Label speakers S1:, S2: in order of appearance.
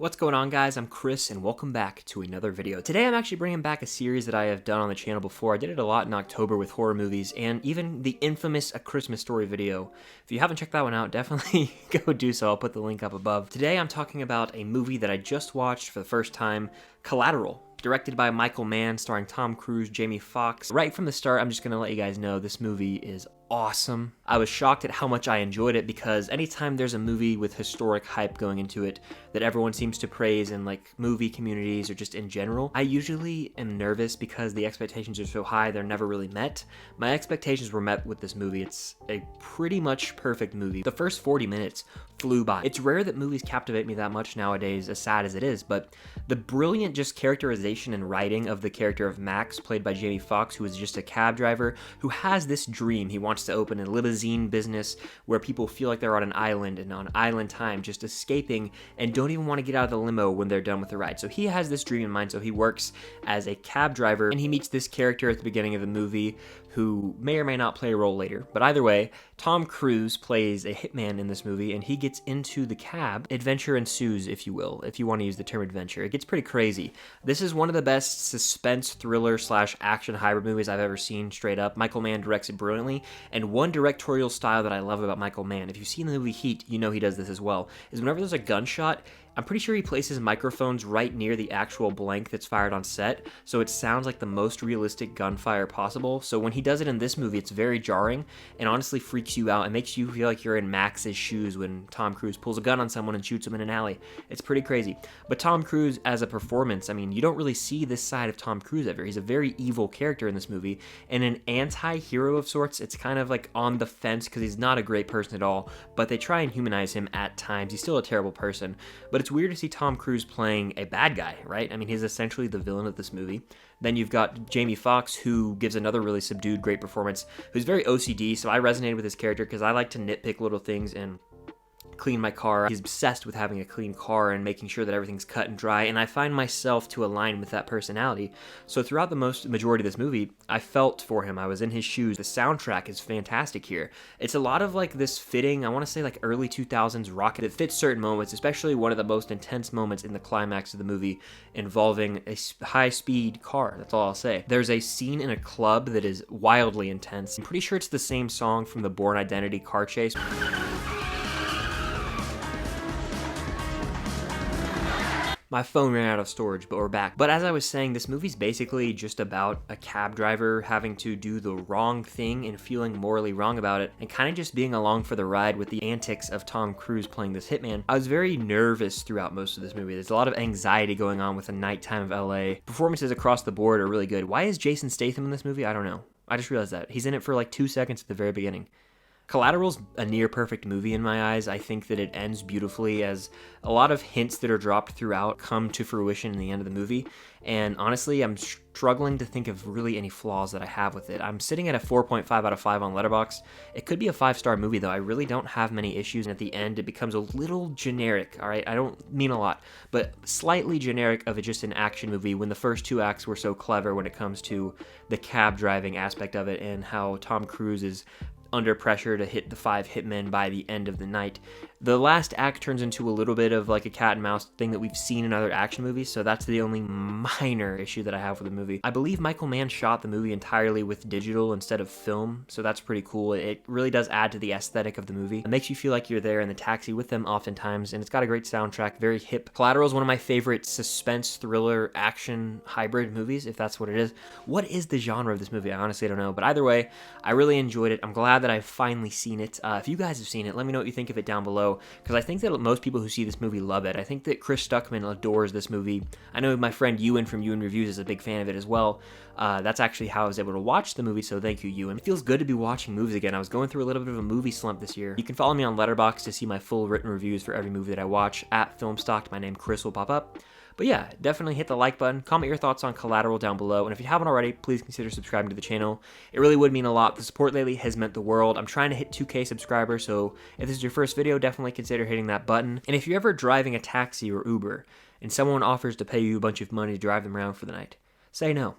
S1: What's going on, guys? I'm Chris and welcome back to another video. Today I'm actually bringing back a series that I have done on the channel before. I did it a lot in October with horror movies and even the infamous A Christmas Story video. If you haven't checked that one out, definitely go do so. I'll put the link up above. Today I'm talking about a movie that I just watched for the first time, Collateral. Directed by Michael Mann, starring Tom Cruise, Jamie Foxx. Right from the start, I'm just gonna let you guys know this movie is awesome. I was shocked at how much I enjoyed it because anytime there's a movie with historic hype going into it that everyone seems to praise in like movie communities or just in general, I usually am nervous because the expectations are so high they're never really met. My expectations were met with this movie. It's a pretty much perfect movie. The first 40 minutes flew by. It's rare that movies captivate me that much nowadays, as sad as it is, but the brilliant just characterization and writing of the character of Max, played by Jamie Foxx, who is just a cab driver who has this dream. He wants to open a limousine business where people feel like they're on an island and on island time, just escaping and don't even want to get out of the limo when they're done with the ride. So he has this dream in mind, so he works as a cab driver and he meets this character at the beginning of the movie who may or may not play a role later. But either way, Tom Cruise plays a hitman in this movie and he gets into the cab. Adventure ensues, if you will, if you want to use the term adventure. It gets pretty crazy. This is one of the best suspense thriller / action hybrid movies I've ever seen, straight up. Michael Mann directs it brilliantly, and one directorial style that I love about Michael Mann, if you've seen the movie Heat, you know he does this as well, is whenever there's a gunshot, I'm pretty sure he places microphones right near the actual blank that's fired on set, so it sounds like the most realistic gunfire possible. So when he does it in this movie, it's very jarring and honestly freaks you out. It makes you feel like you're in Max's shoes when Tom Cruise pulls a gun on someone and shoots him in an alley. It's pretty crazy. But Tom Cruise as a performance, I mean, you don't really see this side of Tom Cruise ever. He's a very evil character in this movie and an anti-hero of sorts. It's kind of like on the fence because he's not a great person at all, but they try and humanize him at times. He's still a terrible person, but it's weird to see Tom Cruise playing a bad guy, right? I mean, he's essentially the villain of this movie. Then you've got Jamie Foxx, who gives another really subdued, great performance, who's very OCD, so I resonated with his character because I like to nitpick little things and clean my car. He's obsessed with having a clean car and making sure that everything's cut and dry, and I find myself to align with that personality. So throughout the majority of this movie, I felt for him. I was in his shoes. The soundtrack is fantastic here. It's a lot of like this fitting, I want to say like early 2000s rock that fits certain moments, especially one of the most intense moments in the climax of the movie involving a high-speed car. That's all I'll say. There's a scene in a club that is wildly intense. I'm pretty sure it's the same song from the Bourne Identity car chase. My phone ran out of storage, but we're back. But as I was saying, this movie's basically just about a cab driver having to do the wrong thing and feeling morally wrong about it, and kind of just being along for the ride with the antics of Tom Cruise playing this hitman. I was very nervous throughout most of this movie. There's a lot of anxiety going on with the nighttime of LA. Performances across the board are really good. Why is Jason Statham in this movie? I don't know. I just realized that. He's in it for like 2 seconds at the very beginning. Collateral's a near perfect movie in my eyes. I think that it ends beautifully as a lot of hints that are dropped throughout come to fruition in the end of the movie. And honestly, I'm struggling to think of really any flaws that I have with it. I'm sitting at a 4.5 out of 5 on Letterboxd. It could be a 5-star movie though. I really don't have many issues. And at the end, it becomes a little generic, all right? I don't mean a lot, but slightly generic of just an action movie when the first 2 acts were so clever when it comes to the cab driving aspect of it and how Tom Cruise is under pressure to hit the 5 hitmen by the end of the night. The last act turns into a little bit of like a cat and mouse thing that we've seen in other action movies, so that's the only minor issue that I have with the movie. I believe Michael Mann shot the movie entirely with digital instead of film, so that's pretty cool. It really does add to the aesthetic of the movie. It makes you feel like you're there in the taxi with them oftentimes, and it's got a great soundtrack, very hip. Collateral is one of my favorite suspense, thriller, action, hybrid movies, if that's what it is. What is the genre of this movie? I honestly don't know, but either way, I really enjoyed it. I'm glad that I've finally seen it. If you guys have seen it, let me know what you think of it down below, because I think that most people who see this movie love it. I think that Chris Stuckman adores this movie. I know my friend Ewan from Ewan Reviews is a big fan of it as well. That's actually how I was able to watch the movie, so thank you, Ewan. It feels good to be watching movies again. I was going through a little bit of a movie slump this year. You can follow me on Letterboxd to see my full written reviews for every movie that I watch. At Filmstocked, my name Chris will pop up. But yeah, definitely hit the like button, comment your thoughts on Collateral down below, and if you haven't already, please consider subscribing to the channel. It really would mean a lot. The support lately has meant the world. I'm trying to hit 2K subscribers, so if this is your first video, definitely consider hitting that button. And if you're ever driving a taxi or Uber, and someone offers to pay you a bunch of money to drive them around for the night, say no.